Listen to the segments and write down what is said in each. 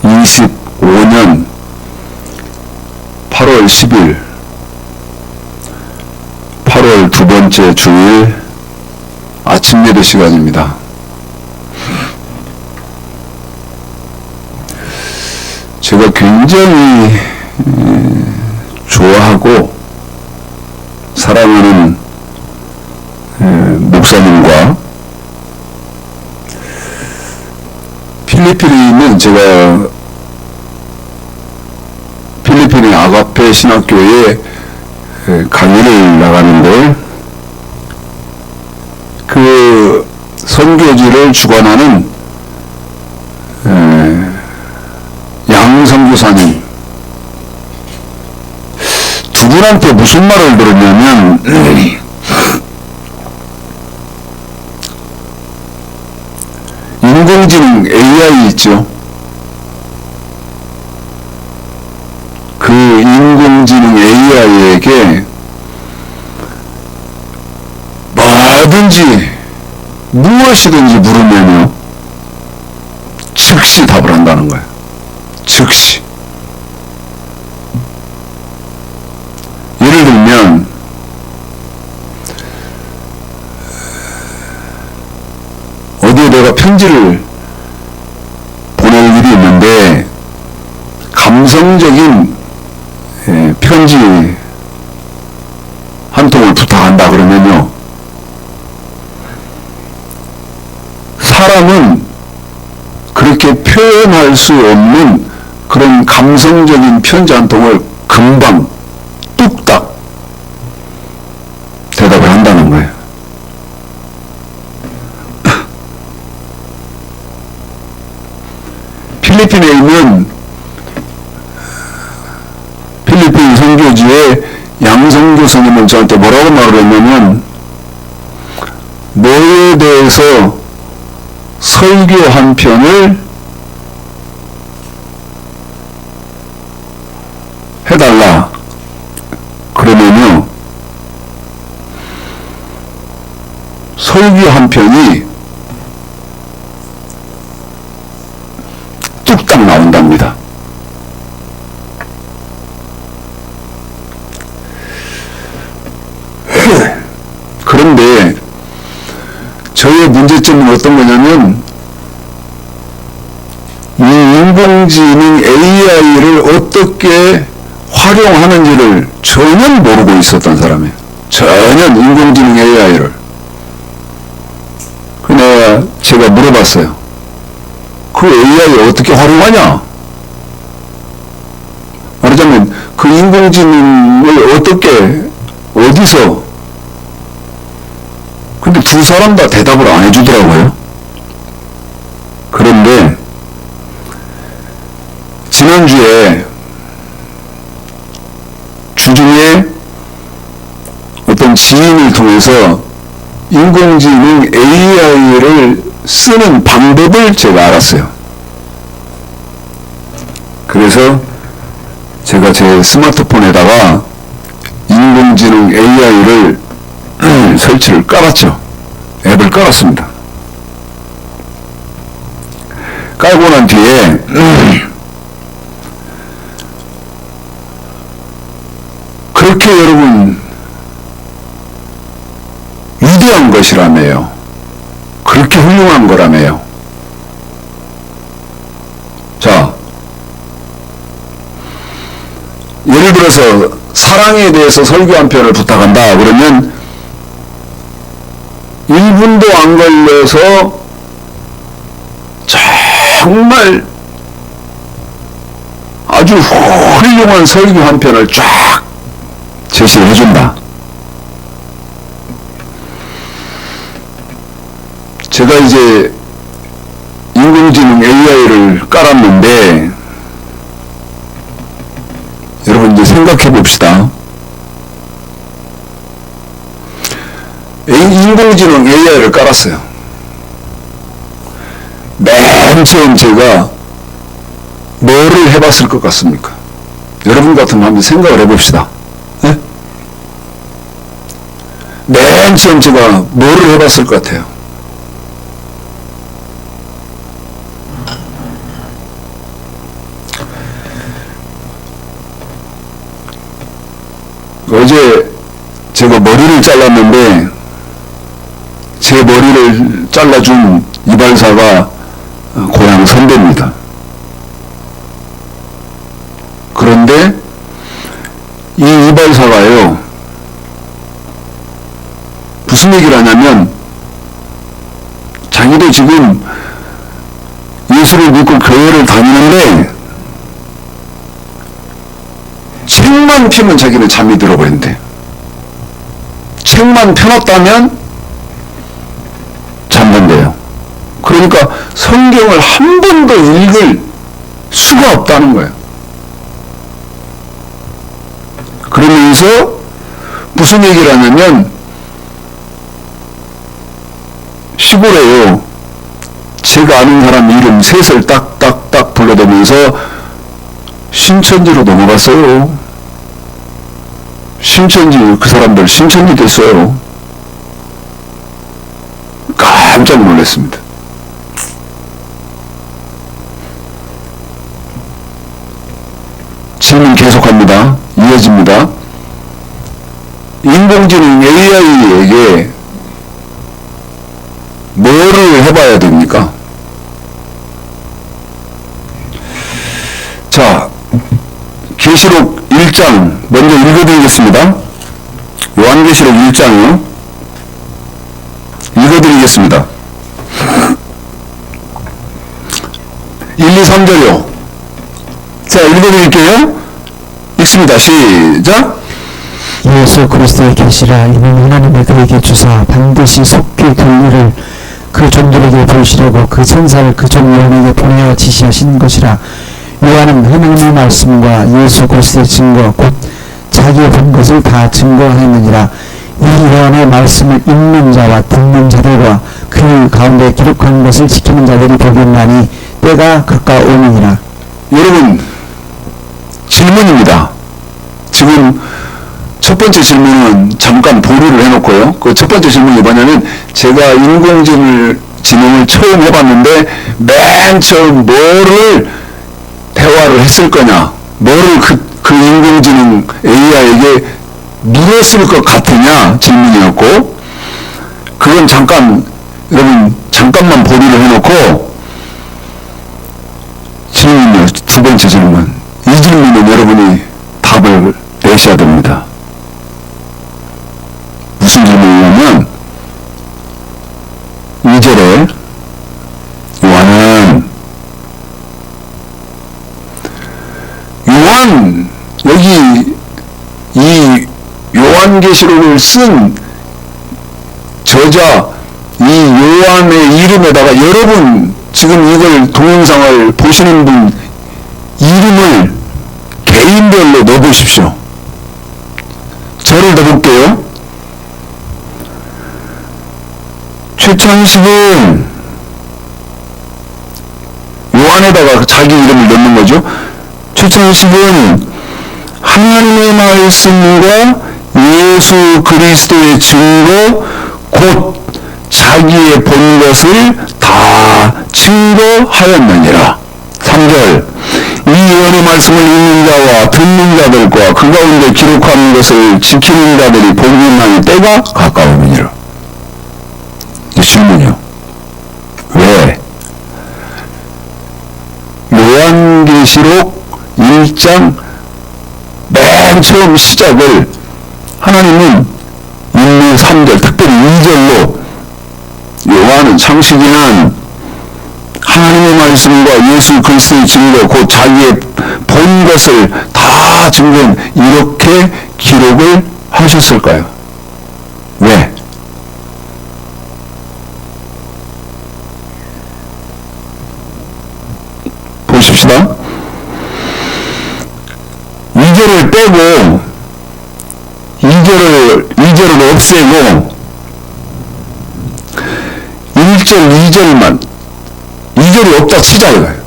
2025년 8월 10일 8월 두 번째 주일 아침 예배 시간입니다. 제가 굉장히 좋아하고 사랑하는 목사님과 필리핀에 있는 제가 필리핀의 아가페 신학교에 강의를 나가는데 그 선교지를 주관하는 양 선교사님 두 분한테 무슨 말을 들었냐면 인공지능 AI 있죠. 그 인공지능 AI에게 뭐든지 무엇이든지 물으면요 즉시 답을 한다는 거예요. 즉시. 예를 들면 어디에 내가 편지를 보낼 일이 있는데 감성적인 편지 한 통을 부탁한다 그러면요 사람은 그렇게 표현할 수 없는 그런 감성적인 편지 한 통을 금방 뚝딱 대답을 한다는 거예요. 필리핀에 있는 필리핀 선교지의 양선교 스님은 저한테 뭐라고 말을 했냐면 너에 대해서 설교 한 편을 해달라 그러면요 설교 한 편이 뚝딱 나온답니다. 그런데 저의 문제점은 어떤 거냐면 이 인공지능 AI를 어떻게 활용하는지를 전혀 모르고 있었던 사람이에요. 전혀 인공지능 AI를. 그래서 제가 물어봤어요. 그 AI 어떻게 활용하냐? 말하자면 그 인공지능을 어떻게 어디서 근데 두 사람 다 대답을 안 해주더라고요. 그런데 지난주에 주중에 어떤 지인을 통해서 인공지능 AI를 쓰는 방법을 제가 알았어요. 그래서 제가 제 스마트폰에다가 인공지능 AI를 설치를 깔았죠. 앱을 깔았습니다. 깔고 난 뒤에 그렇게 여러분 위대한 것이라며요. 그렇게 훌륭한 거라며요. 자, 예를 들어서 사랑에 대해서 설교 한 편을 부탁한다 그러면 1분도 안 걸려서 정말 아주 훌륭한 설교 한 편을 쫙 제시를 해준다. 제가 이제 인공지능 AI를 깔았는데 여러분 이제 생각해 봅시다. 인공지능 AI를 깔았어요. 맨 처음 제가 뭐를 해봤을 것 같습니까? 여러분 같으면 한번 생각을 해봅시다. 네? 맨 처음 제가 뭐를 해봤을 것 같아요? 어제 제가 머리를 잘랐는데 제 머리를 잘라준 이발사가 고향 선배입니다. 그런데 이 이발사가요, 무슨 얘기를 하냐면 자기도 지금 예수를 믿고 교회를 다니는데 책만 펴면 자기는 잠이 들어버린대. 책만 펴놨다면 잠든대요. 그러니까 성경을 한 번도 읽을 수가 없다는 거예요. 그러면서 무슨 얘기를 하냐면 시골에요, 제가 아는 사람 이름 셋을 딱딱딱 불러대면서 신천지로 넘어갔어요. 신천지, 그 사람들 신천지 됐어요. 깜짝 놀랐습니다. 질문 계속합니다. 이어집니다. 인공지능 AI에게 뭐를 해봐야 됩니까? 자, 계시록 1장 먼저 읽어드리겠습니다. 요한계시록 1장이요. 읽어드리겠습니다. 1, 2, 3절요. 자, 읽어드릴게요. 읽습니다. 시작. 예수 그리스도의 계시라 이는 하나님의 그에게 주사 반드시 속히 될 일을 그 종들에게 보이시려고 그 천사를 그 종들에게 보내어 지시하신 것이라. 요한은 하나님의 말씀과 예수 그리스도의 증거 곧 자기의 본 것을 다 증거하였느니라. 이 요한의 말씀을 읽는 자와 듣는 자들과 그 가운데 기록한 것을 지키는 자들이 보겠나니 때가 가까우니라. 여러분, 질문입니다. 지금 첫 번째 질문은 잠깐 보류를 해놓고요. 그 첫 번째 질문이 뭐냐면, 제가 인공지능을 처음 해봤는데 맨 처음 뭐를 대화를 했을 거냐, 뭐를 그 인공지능 AI에게 물었을 것 같으냐 질문이었고, 그건 잠깐 여러분 잠깐만 보류를 해놓고 질문이요. 두 번째 질문. 이 질문은 여러분이 답을 내셔야 됩니다. 무슨 질문이냐면 2절에 요한 여기 이 요한계시록을 쓴 저자 이 요한의 이름에다가 여러분 지금 이걸 동영상을 보시는 분 이름을 개인별로 넣어보십시오. 저를 넣어볼게요. 최창식은 요한에다가 자기 이름을 넣는 거죠. 최창식은 하나님의 말씀과 예수 그리스도의 증거 곧 자기의 본 것을 다 증거하였느니라. 3절. 이 예언의 말씀을 읽는 자와 듣는 자들과 그 가운데 기록한 것을 지키는 자들이 복이 때가 가까우니라. 이 질문이요. 왜? 요한계시록 1장 맨 처음 시작을 하나님은 1, 2, 3절 특별히 2절로 요한은 창세기는 하나님의 말씀과 예수 그리스도의 증거 곧 자기의 본 것을 다 증거한 이렇게 기록을 하셨을까요? 왜? 보십시다. 2절을 빼고 2절을 없애고 1절, 2절만 2절이 없다 치자 이거예요.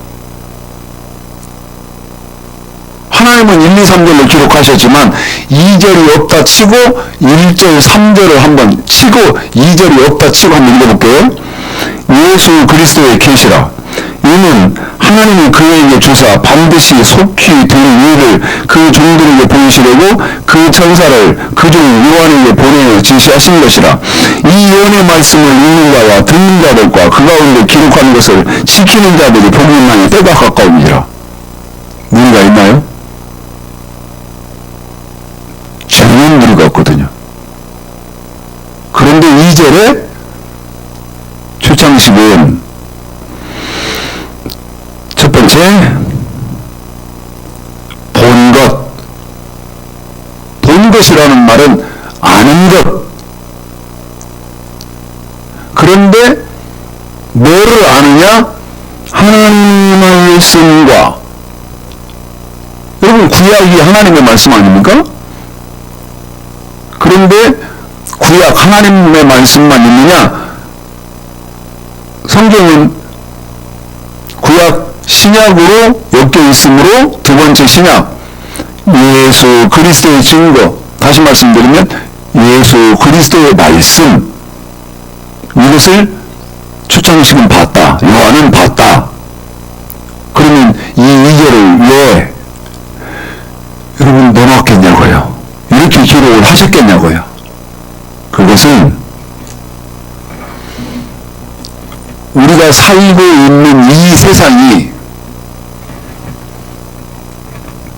하나님은 1, 2, 3절로 기록하셨지만 2절이 없다 치고 1절, 3절을 한번 치고 2절이 없다 치고 한번 읽어볼게요. 예수 그리스도의 계시라. 이는 하나님은 그에게 주사 반드시 속히 될 일을 그 종들에게 보이시려고 그 천사를 그 종 요한에게 보내어 지시하신 것이라. 이 예언의 말씀을 읽는 자와 듣는 자들과 그 가운데 기록하는 것을 지키는 자들이 복음만이 때가 가까움이라. 무리가 있나요? 전혀 무리가 없거든요. 그런데 2절에 초창식은 첫 번째, 본 것. 본 것이라는 말은 아는 것. 그런데 뭐를 아느냐? 하나님의 말씀과. 여러분, 구약이 하나님의 말씀 아닙니까? 그런데 구약 하나님의 말씀만 있느냐? 성경은 구약 신약으로 엮여 있으므로 두 번째 신약, 예수 그리스도의 증거. 다시 말씀드리면 예수 그리스도의 말씀, 이것을 초창식은 봤다, 요한은 봤다. 그러면 이 2절을 왜 여러분 넣어놨겠냐고요? 이렇게 기록을 하셨겠냐고요? 그것은 우리가 살고 있는 이 세상이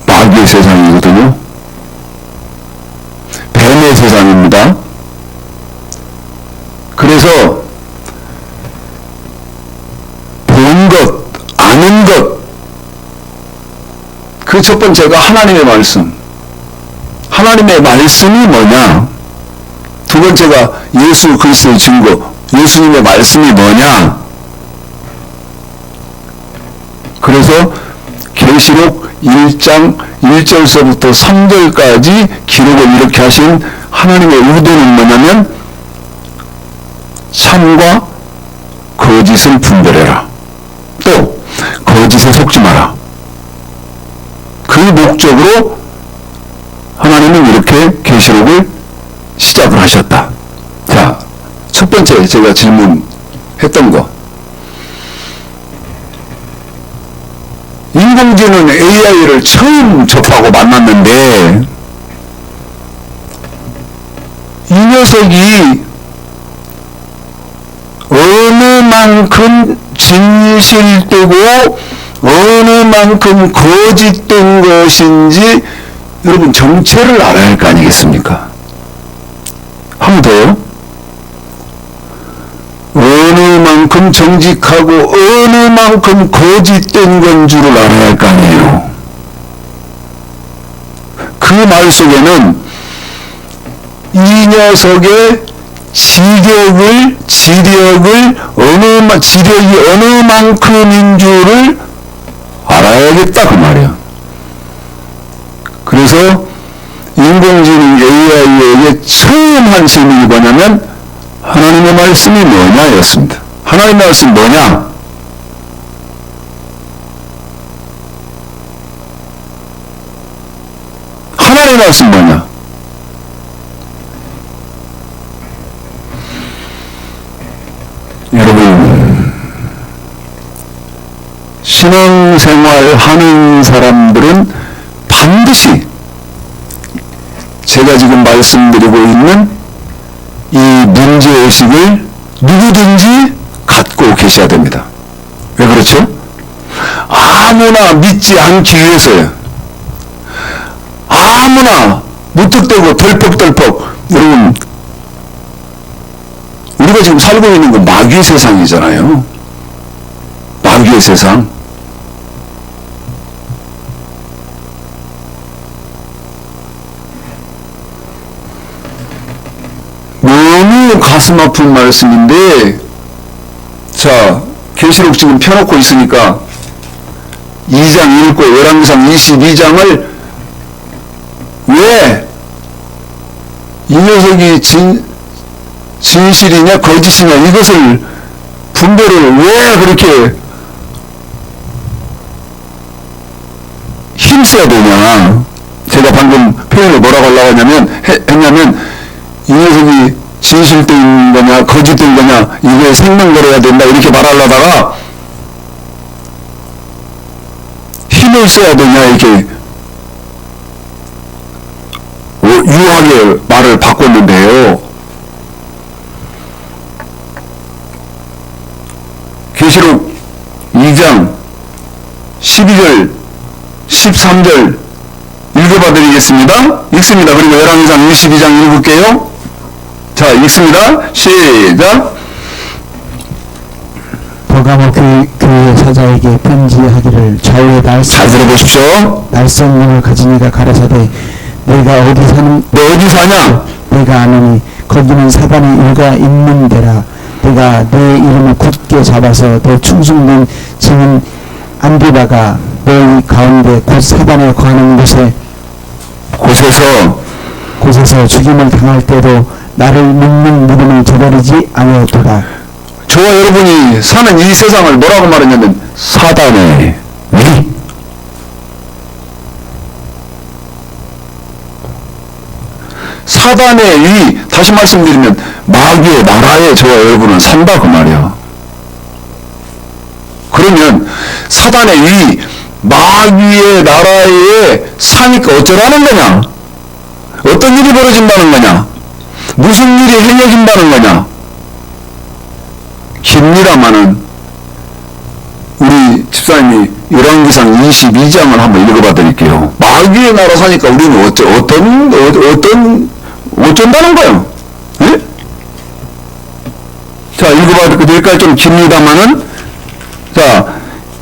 마귀의 세상이거든요. 뱀의 세상입니다. 그래서 본 것, 아는 것, 그 첫 번째가 하나님의 말씀. 하나님의 말씀이 뭐냐? 두 번째가 예수 그리스도의 증거, 예수님의 말씀이 뭐냐? 그래서 계시록 1장 1절서부터 3절까지 기록을 이렇게 하신 하나님의 의도는 뭐냐면 참과 거짓을 분별해라. 또 거짓에 속지 마라. 그 목적으로 하나님은 이렇게 계시록을 시작을 하셨다. 자, 첫 번째 제가 질문했던 거. 인공지능 AI를 처음 접하고 만났는데 이 녀석이 어느 만큼 진실되고 어느 만큼 거짓된 것인지 여러분 정체를 알아야 할 거 아니겠습니까? 한 번 더요. 어느 만큼 정직하고 어느 만큼 거짓된 건 줄을 알아야 할 거 아니에요. 그 말 속에는 이 녀석의 지력이 어느 만큼인 줄을 알아야겠다 그 말이야. 그래서 인공지능 AI에게 처음 한 질문이 뭐냐면 하나님의 말씀이 뭐냐 였습니다. 하나님의 말씀 뭐냐? 하나님의 말씀 뭐냐? 여러분, 신앙생활 하는 사람들은 반드시 제가 지금 말씀드리고 있는 이 문제의식을 누구든지 갖고 계셔야 됩니다. 왜 그렇죠? 아무나 믿지 않기 위해서요. 아무나 무턱대고 덜컥덜컥. 여러분, 우리가 지금 살고 있는 건 마귀의 세상이잖아요. 마귀의 세상. 너무 가슴 아픈 말씀인데, 자, 계시록 지금 펴놓고 있으니까 2장 읽고 열왕기상 22장을 왜 이 녀석이 진실이냐 거짓이냐 이것을 분별을 왜 그렇게 힘써야 되냐. 제가 방금 표현을 뭐라고 하려고 했냐면 이 녀석이 진실된 거냐 거짓된 거냐 이거에 생명거려야 된다 이렇게 말하려다가 힘을 써야 되냐 이렇게 유하게 말을 바꿨는데요. 계시록 2장 12절 13절 읽어봐 드리겠습니다. 읽습니다. 그리고 열왕기상 22장 읽을게요. 자, 읽습니다. 시작. 버가모 교회 사자에게 편지하기를 좌우에 잘 들어보십시오. 날성령을 가진 이가 가라사대 내가 어디 사는 너 어디 사냐? 내가 아노니 거기는 사단의 일가 있는 데라. 내가 내 이름을 굳게 잡아서 내 충성된 증인 안디바가 너희 가운데 곧 사단에 거하는 곳에서 죽임을 당할 때도 나를 믿는 믿음을 저버리지 아니하였도다. 저와 여러분이 사는 이 세상을 뭐라고 말했냐면 사단의 위. 사단의 위, 다시 말씀드리면 마귀의 나라에 저와 여러분은 산다 그 말이야. 그러면 사단의 위, 마귀의 나라에 사니까 어쩌라는 거냐? 어떤 일이 벌어진다는 거냐? 무슨 일이 행해진다는 거냐? 깁니다마는 우리 집사님이 열왕기상 22장을 한번 읽어봐 드릴게요. 마귀의 나라 사니까 우리는 어쩐다는 거예요? 예? 자, 읽어봐 드릴까요? 좀 깁니다마는. 자,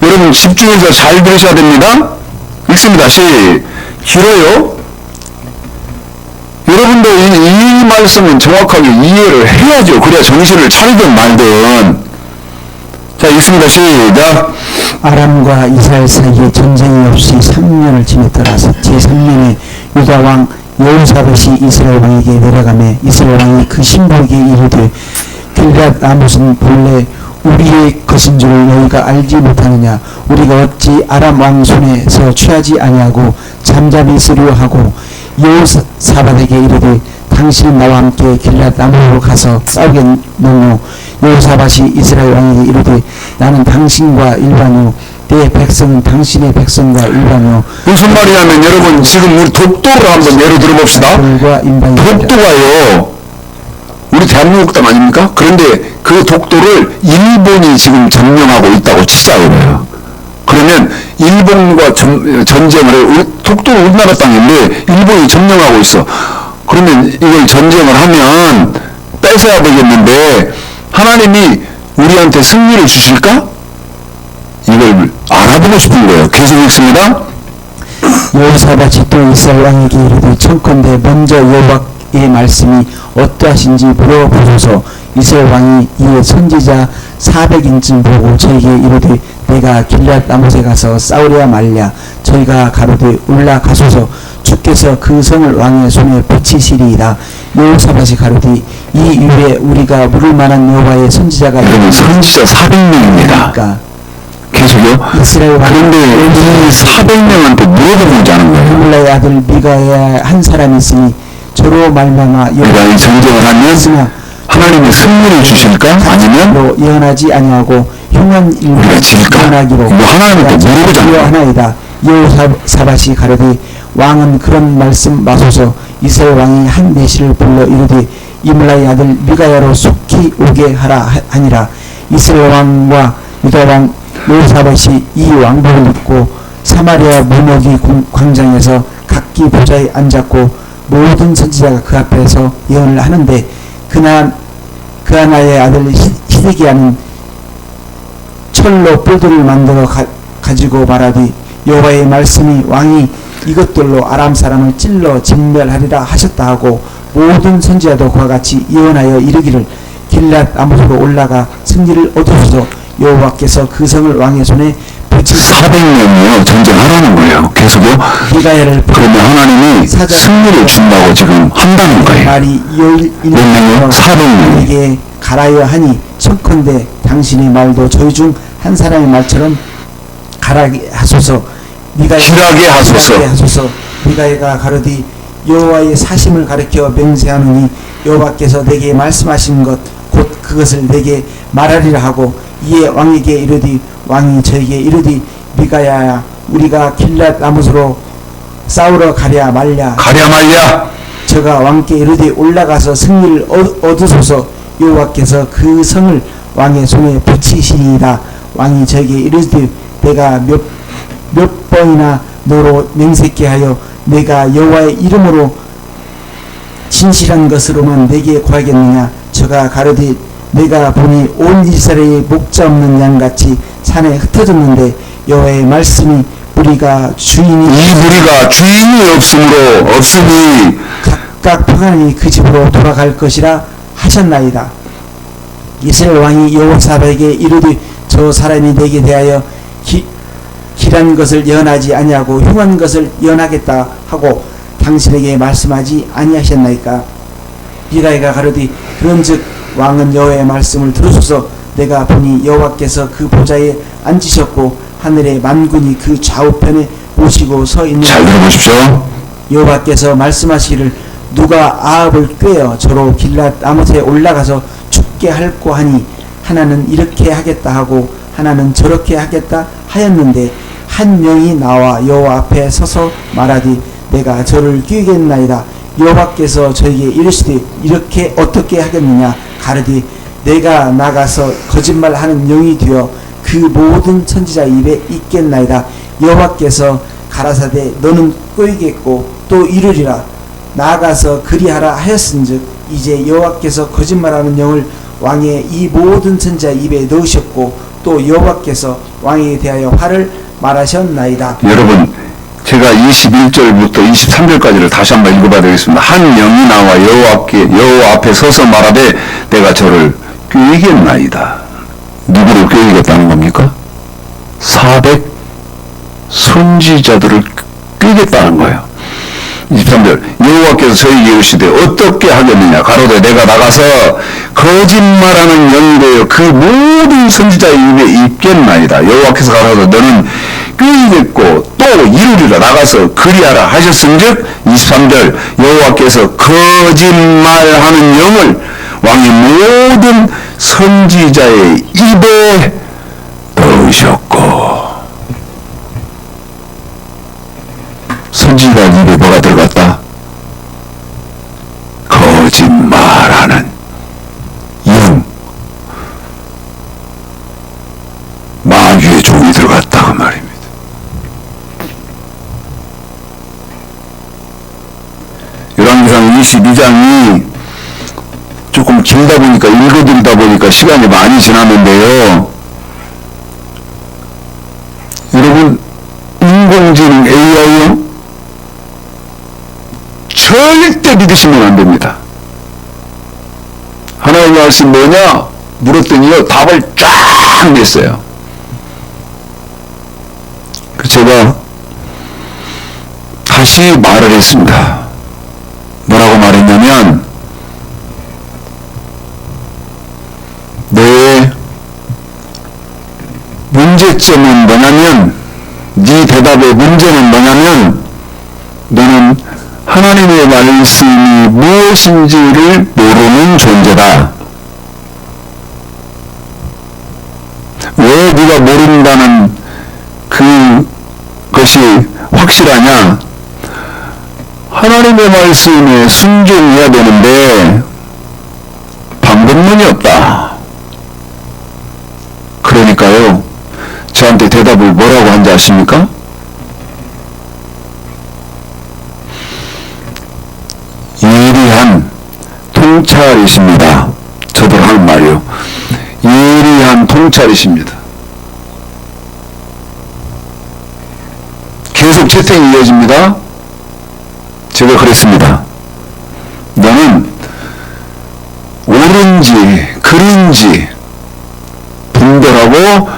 여러분 집중해서 잘 들으셔야 됩니다. 읽습니다. 길어요. 여러분도 이 말씀은 정확하게 이해를 해야죠. 그래야 정신을 차리든 말든. 자, 읽습니다. 시작. 아람과 이스라엘 사이에 전쟁이 없이 3년을 지냈더라. 제3년에 유다왕 여호사밧이 이스라엘 왕에게 내려가매 이스라엘 왕이 그 신복에게 이르되 길랏 라못은 본래 우리의 것인 줄 너희가 알지 못하느냐. 우리가 어찌 아람 왕 손에서 취하지 아니하고 잠잠히 있으려 하고 여호사밧에게 이르되 당신은 나와 함께 길랏 라못으로 가서 싸우겠노. 여호사밧이 이스라엘 왕에게 이르되 나는 당신과 일반이요 내 백성은 당신의 백성과 일반이요. 무슨 말이냐면 여러분 지금 우리 독도를 한번 예로 들어봅시다. 독도가요 우리 대한민국 땅 아닙니까? 그런데 그 독도를 일본이 지금 점령하고 있다고 치자고요. 그러면 일본과 전쟁을 해. 독도는 우리나라 땅인데 일본이 점령하고 있어. 그러면 이걸 전쟁을 하면 뺏어야 되겠는데 하나님이 우리한테 승리를 주실까? 이걸 알아보고 싶은 거예요. 계속 읽습니다. 여호사밧이 또 이스라엘 왕에게 이르되 청컨대 먼저 여호와의 말씀이 어떠하신지 물어보소서. 이스라엘 왕이 이에 선지자 400인쯤 보고 저에게 이르되 내가 길랏 라못에 가서 싸우랴 말랴. 저희가 가로되 올라가소서. 주께서 그 성을 왕의 손에 붙이시리이다. 여호사밧이 가로되 이 일에 우리가 물을 만한 여호와의 선지자가 여러분 선지자 400명입니다. 그러니까 계속요. 이스라엘 그런데 이 400명한테 물어보고자 하는 거예요. 이물라의 아들 미가야 한 사람이 있으니 저로 말미암아 우리가 이 전쟁을 하면 하나님이 승리를 주실까? 아니면 예언하지 아니하고 흉한 일을 예언하기로 하나님한테 물어보자 하나이다. 여호사밧이 가로되 왕은 그런 말씀 마소서. 이스라엘 왕이 한 내시를 불러 이르되 이물라의 아들 미가야로 속히 오게 하라 하니라. 이스라엘 왕과 유다 왕 여호사밧이 이 왕복을 입고 사마리아 문호기 광장에서 각기 보좌에 앉았고 모든 선지자가 그 앞에서 예언을 하는데 그하나의 아들 시드기야는 철로 뿔들을 만들어 가지고 말하되 여호와의 말씀이 왕이 이것들로 아람 사람을 찔러 진멸하리라 하셨다 하고 모든 선지자도 그와 같이 예언하여 이르기를 길랏 라못으로 올라가 승리를 얻으소서. 여호와께서 그 성을 왕의 손에 붙이시고 400명이요 전쟁하라는 거예요. 계속요. 미가야를 그러면 하나님이 승리를 준다고 지금 한다는 거예요. 말이 몇 명이요? 400명에게 가라여 하니 청컨대 당신의 말도 저희 중 한 사람의 말처럼 가라게 하소서. 길하게 하소서. 미가야가 가로되 여호와의 사심을 가리켜 맹세하노니 여호와께서 내게 말씀하신 것 곧 그것을 내게 말하리라 하고 이에 왕에게 이르되 왕이 저에게 이르되 미가야야 우리가 길랏 라못으로 싸우러 가랴 말랴. 가랴 말랴. 저가 왕께 이르되 올라가서 승리를 얻으소서. 여호와께서 그 성을 왕의 손에 붙이시리이다. 왕이 저에게 이르되 내가 몇 번이나 너로 맹세케 하여 내가 여호와의 이름으로 진실한 것으로만 내게 구하겠느냐. 저가 가로되 내가 보니 온 이스라엘이 목자 없는 양같이 산에 흩어졌는데 여호와의 말씀이 무리가 주인이 없으니 각각 평안히 그 집으로 돌아갈 것이라 하셨나이다. 이스라엘 왕이 여호사밧에게 이르되 저 사람이 내게 대하여 길한 것을 예언하지 아니하고 흉한 것을 예언하겠다 하고 당신에게 말씀하지 아니하셨나이까. 이라이가 가로되 그런즉 왕은 여호와의 말씀을 들으소서. 내가 보니 여호와께서 그 보좌에 앉으셨고 하늘의 만군이 그 좌우편에 모시고 서 있는. 잘 들어보십시오. 여호와께서 말씀하시기를 누가 아합을 꾀어 저로 길랏 라못에 올라가서 죽게 할꼬 하니 하나는 이렇게 하겠다 하고 하나는 저렇게 하겠다 하였는데 한 명이 나와 여호와 앞에 서서 말하되 내가 저를 꾀겠나이다. 여호와께서 저에게 이르시되 이렇게 어떻게 하겠느냐. 가르되 내가 나가서 거짓말하는 영이 되어 그 모든 선지자 입에 있겠나이다. 여호와께서 가라사대 너는 꾀겠고 또 이르리라. 나아가서 그리하라 하였은즉 이제 여호와께서 거짓말하는 영을 왕의 이 모든 선지자 입에 넣으셨고 또 여호와께서 왕에 대하여 화를 말하셨나이다. 여러분, 제가 21절부터 23절까지를 다시 한번 읽어봐야 되겠습니다. 한 영이 나와 여호와 앞에 서서 말하되 내가 저를 꾀겠나이다. 누구를 꾀겠다는 겁니까? 400 선지자들을 꾀겠다는 거예요. 23절 여호와께서 저에게 이르시되 어떻게 하겠느냐. 가로되 내가 나가서 거짓말하는 영이 되어 그 모든 선지자의 입에 있겠나이다. 여호와께서 가로되 너는 꾀겠고 또 이루리라. 나가서 그리하라 하셨은즉 23절 여호와께서 거짓말하는 영을 왕의 모든 선지자의 입에 넣으셨고. 선지자 입에 뭐가 들어갔다? 거짓말하는 영, 마귀의 종이 들어갔다 그 말입니다. 열왕기상 22장이 조금 길다 보니까 읽어드리다 보니까 시간이 많이 지났는데요. 여러분, 인공지능 AI요? 절대 믿으시면 안 됩니다. 하나님 말씀 뭐냐? 물었더니요, 답을 쫙 냈어요. 그래서 제가 다시 말을 했습니다. 뭐라고 말했냐면, 너의 문제점은 뭐냐면, 네 대답의 문제는 뭐냐면, 너는 하나님의 말씀이 무엇인지를 모르는 존재다. 왜 네가 모른다는 그것이 확실하냐? 하나님의 말씀에 순종해야 되는데 방법론이 없다. 그러니까요, 저한테 대답을 뭐라고 한지 아십니까? 예리한 통찰이십니다. 저도 하는 말이요. 예리한 통찰이십니다. 계속 채팅이 이어집니다. 제가 그랬습니다. 너는 옳은지 그른지 분별하고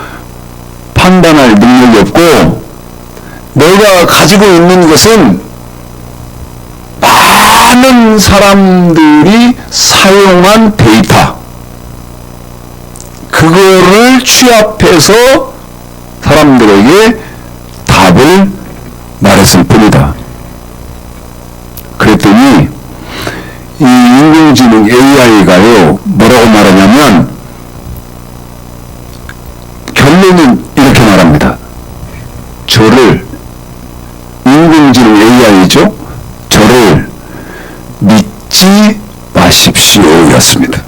판단할 능력이 없고, 너가 가지고 있는 것은 많은 사람들이 사용한 데이터, 그거를 취합해서 사람들에게 답을 말했을 뿐이다. 그랬더니 이 인공지능 AI가요 뭐라고 말하냐면, 결론은 이렇게 말합니다. 저를 마십시오 였습니다.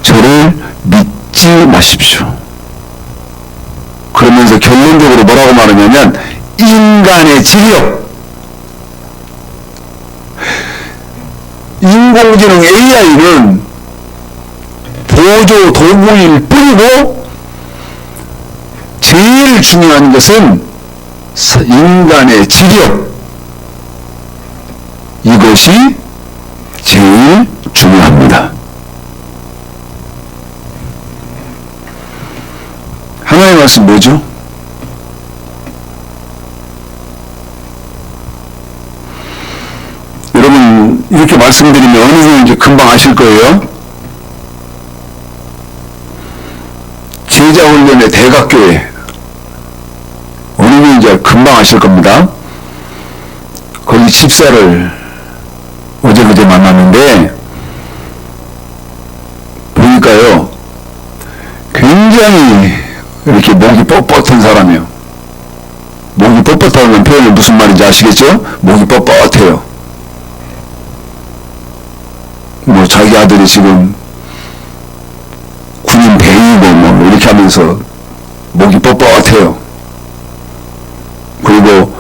저를 믿지 마십시오. 그러면서 결론적으로 뭐라고 말하냐면 인간의 지력, 인공지능 AI는 보조 도구일 뿐이고 제일 중요한 것은 인간의 지력, 이것이 제일 중요합니다. 하나님의 말씀 뭐죠? 여러분 이렇게 말씀드리면 어느 정도 금방 아실 거예요. 제자훈련의 대각교회 어느 정도인지 금방 아실 겁니다. 거기 집사를 어제 그제 만났는데 보니까요 굉장히 이렇게 목이 뻣뻣한 사람이에요. 목이 뻣뻣하다는 표현이 무슨 말인지 아시겠죠? 목이 뻣뻣해요. 뭐 자기 아들이 지금 군인 배우고 뭐 이렇게 하면서 목이 뻣뻣해요. 그리고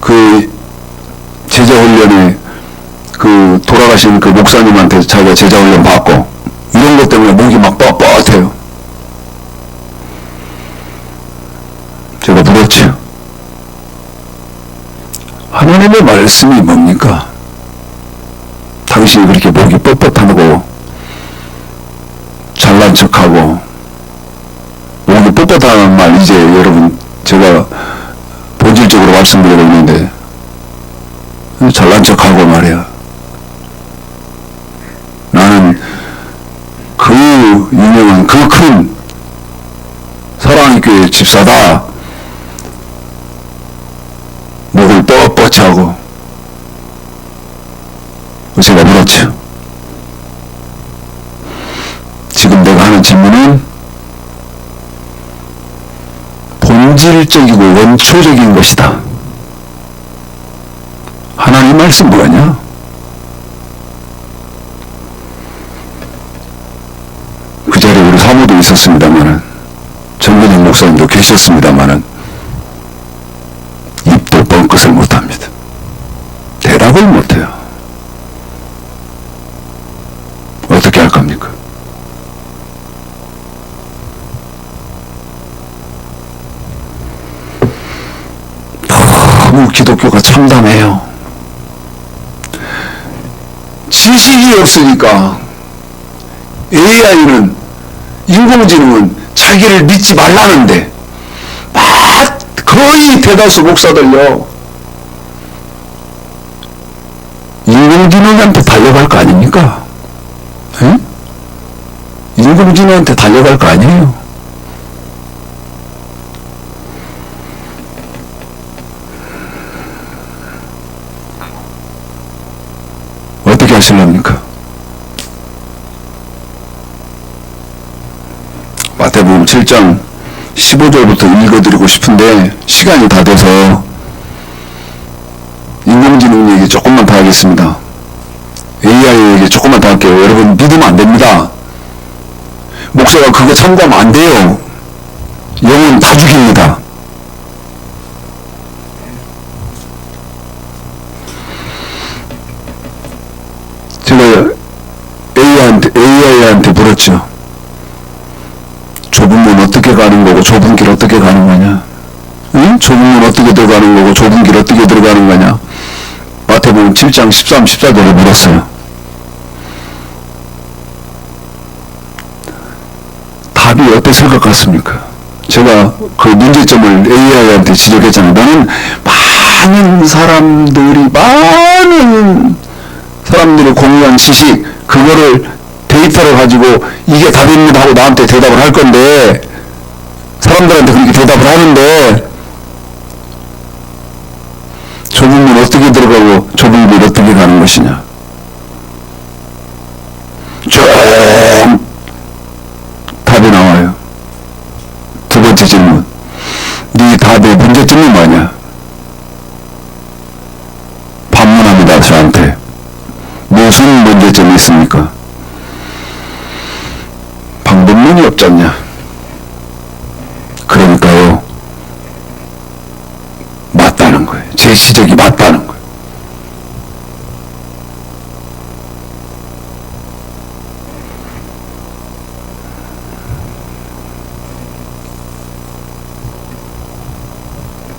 그 제자훈련에 그 돌아가신 그 목사님한테 자기가 제자훈련 받고 이런 것 때문에 목이 막 뻣뻣해요. 제가 물었죠. 하나님의 말씀이 뭡니까? 당신이 그렇게 목이 뻣뻣하고 잘난 척하고 목이 뻣뻣하는 말 이제 여러분 제가 본질적으로 말씀드리고 있는데 잘난 척하고 말이야. 나는 그 유명한 그 큰 사랑의 교회 집사다. 목을 뻣뻣이 하고 제가 물었죠. 지금 내가 하는 질문은 본질적이고 원초적인 것이다. 하나님 말씀 뭐냐? 그 자리에 우리 사모도 있었습니다만은 정근영 목사님도 계셨습니다만은 입도 뻥끗을 못합니다. 대답을 못해요. 어떻게 할 겁니까? 너무 기독교가 참담해요. 지식이 없으니까 AI는 인공지능은 자기를 믿지 말라는데 거의 대다수 목사들요 인공지능한테 달려갈 거 아닙니까? 에? 인공지능한테 달려갈 거 아니에요. 어떻게 하실랍니까? 마태복음 7장 15절부터 읽어드리고 싶은데 시간이 다 돼서 인공지능 얘기 조금만 더 하겠습니다. AI 얘기 조금만 더 할게요. 여러분 믿으면 안 됩니다. 목사가 그거 참고하면 안 돼요. 영혼 다 죽입니다. 제가 AI한테 물었죠. 좁은 문 어떻게 가는 거고 좁은 길 어떻게 가는 거냐? 응? 좁은 문 어떻게 들어가는 거고 좁은 길 어떻게 들어가는 거냐? 마태복음 7장 13, 14절에 물었어요. 답이 어땠을 것 같습니까? 제가 그 문제점을 AI한테 지적했잖아요. 너는 많은 사람들이 공유한 지식, 그거를 데이터를 가지고 이게 답입니다 하고 나한테 대답을 할 건데, 사람들한테 그렇게 대답을 하는데, 좁은 문 어떻게 들어가고 좁은 길 어떻게 가는 것이냐? 쭉 답이 나와요. 두 번째 질문. 네 답의 문제점이 뭐냐? 반문합니다, 저한테. 지적이 맞다는 거예요.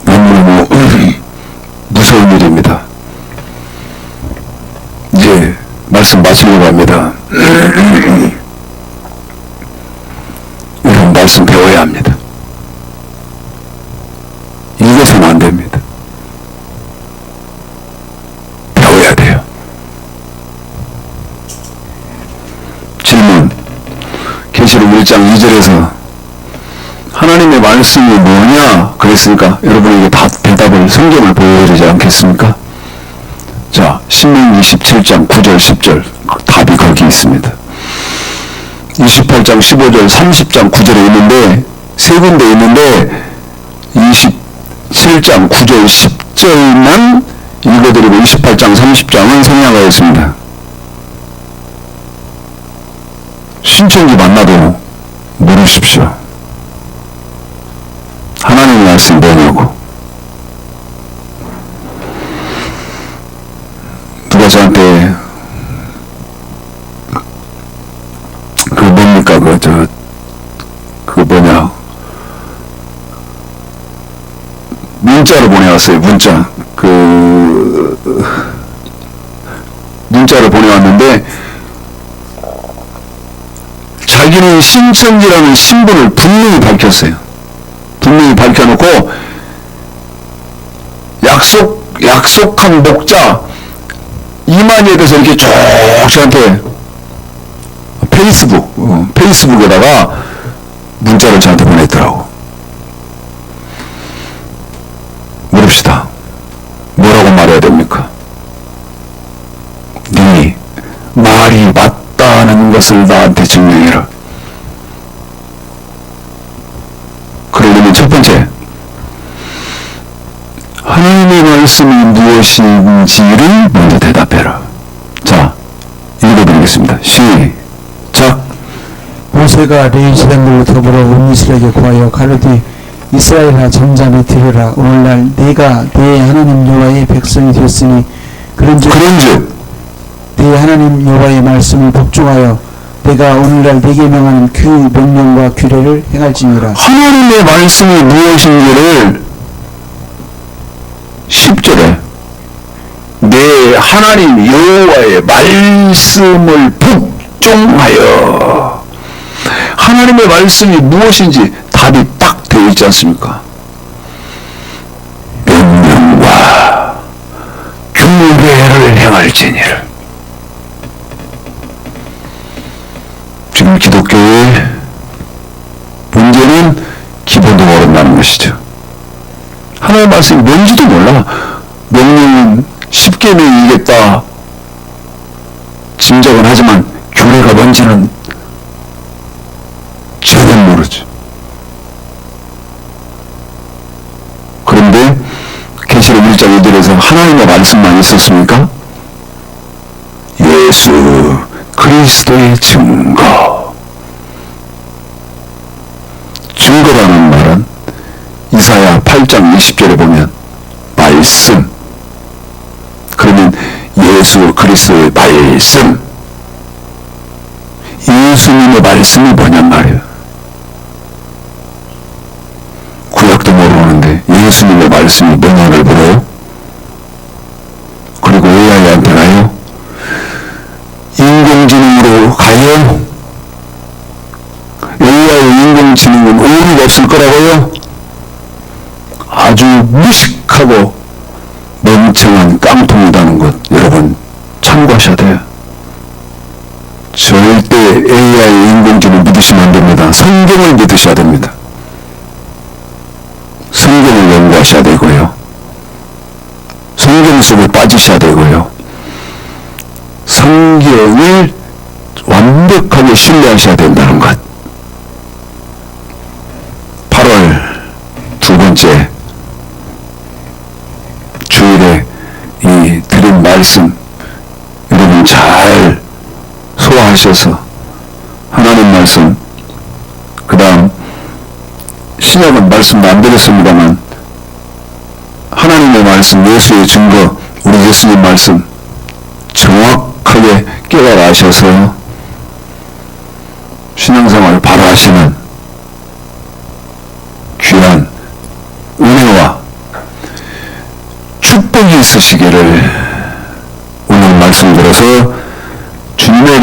너무너무 무서운 일입니다. 이제 말씀 마치려고 합니다. 이런 말씀 배워야 합니다. 읽어서는 안 됩니다. 배워야 돼요. 질문. 계시록 1장 2절에서 하나님의 말씀이 뭐냐 그랬으니까 여러분에게 다 대답을 성경을 보여주지 않겠습니까? 자, 신명기 17장 9절 10절 답이 거기 있습니다. 28장 15절 30장 9절에 있는데 세 군데 있는데 27장 9절 10절만 읽어드리고 28장 30장은 생략하였습니다. 신천지 만나도 물으십시오. 하나님의 말씀이 뭐냐고. 누가 저한테 그 뭡니까 그 뭐냐 문자로 보내왔어요. 문자를 보내왔는데 자기는 신천지라는 신분을 분명히 밝혔어요. 분명히 밝혀놓고 약속한 목자 이만희에 대해서 이렇게 쭉 저한테 페이스북에다가 문자를 저한테 보냈더라고. 물읍시다. 뭐라고 말해야 됩니까? 네 말이 맞다는 것을 나한테 증명해라. 그러려면 첫 번째, 하나님의 말씀이 무엇인지를 먼저 대답해라. 자, 읽어드리겠습니다. 시작. 모세가 레위 제단들로 더불어 온 이스라엘에게 구하여 가로되 이스라엘아 잠잠히 들으라. 오늘날 내가 내 하나님 여호와의 백성이 되었으니 그런즉 내 하나님 여호와의 말씀을 복종하여 내가 오늘날 내게 명하는 그 명령과 규례를 행할지니라. 하나님의 말씀이 무엇인지를 10절에 내 하나님 여호와의 말씀을 복종하여. 하나님의 말씀이 무엇인지 답이 딱 되어 있지 않습니까? 명령과 규례를 행할지니라. 지금 기독교의 문제는 기본도 모른다는 것이죠. 하나님의 말씀이 뭔지도 몰라. 명령은 십계명이겠다 짐작은 하지만 규례가 뭔지는 전혀 모르죠. 그런데 계시록 1장 1절에서 하나님의 말씀만 있었습니까? 예수 그리스도의 증거라는 말은 이사야 8장 20절에 보면 말씀, 그러면 예수 그리스도의 말씀, 예수님의 말씀이 뭐냔 말이에요. 구약도 모르는데 예수님의 말씀이 뭐냐를 물어요. 그리고 AI한테 가요. 인공지능으로 가요. AI 인공지능은 오류가 없을 거라고요. 아주 무식하고 멍청한 깡통이라는 것 여러분 참고하셔야 돼요. 절대 AI 인공지능 믿으시면 안 됩니다. 성경을 믿으셔야 됩니다. 성경을 연구하셔야 되고요. 성경 속에 빠지셔야 되고요. 성경을 완벽하게 신뢰하셔야 된다는 것. 8월 두 번째 주일에 이 드린 말씀 여러분 잘 소화하셔서 하나님 말씀, 그 다음 신약은 말씀도 안 드렸습니다만 하나님의 하나님의 말씀, 예수의 증거, 우리 예수님 말씀 정확하게 깨달아 하셔서 신앙생활을 바로 하시는 귀한 은혜와 축복이 있으시기를 오늘 말씀 들어서 주님의